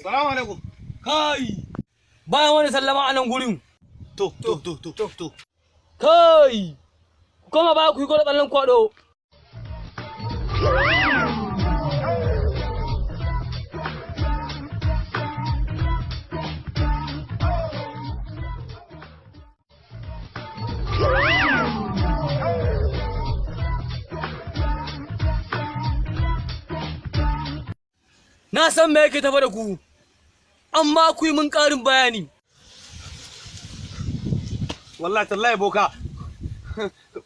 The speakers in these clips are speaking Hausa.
Salamu alaikum. Kai! Bayan wani sallama a nan gurin. To. Kai! Kuma ba ku yi gwada tsallen kwaɗo. Na san me yake tafa da ku, amma ku yi mun ƙarin bayani. Wallahi tallahi boka.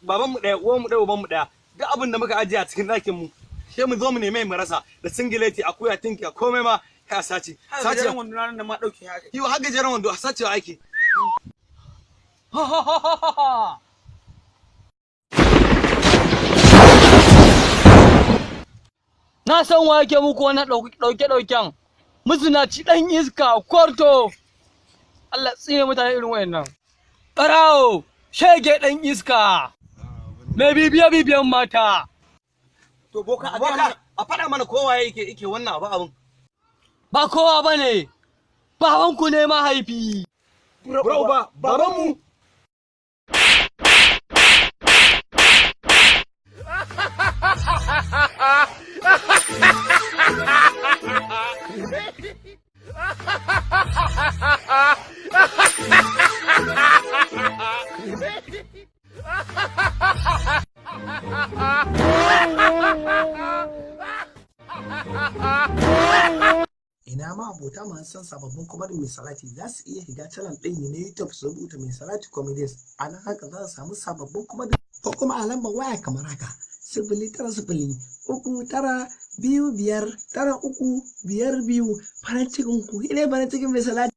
Baban mu ɗaya, uwan mu ɗaya, uban mu ɗaya. Duk abin da muka ajiye a cikin ɗakin mu, sai mu zo mu neme mu rasa da singileti, akuya, tinki, komai ma ya sace. Sace wando nan da ma dauke haka. Yiwa har gajeren wando a sacewa ake. Na san wa yake muku wani ɗauke-ɗauken. Mazinaci ɗan iska, kwarto. Allah tsine mutane irin wayannan. Ɓarawo, shege ɗan iska. Mai bibiyan mata. To boka A faɗa mana kowa yake wannan abun. Ba kowa ba ne. Babanku ne mahaifi. Bro ba, babanmu. Ina ma abota masu son sababbin comedy mai salati za su iya shiga channel ɗin na YouTube su rubuta mai salati comedies. A nan haka za su samu sababbin comedy ko kuma a lambar waya kamar haka 09039259352 farin cikin ku ne farin cikin mai salati.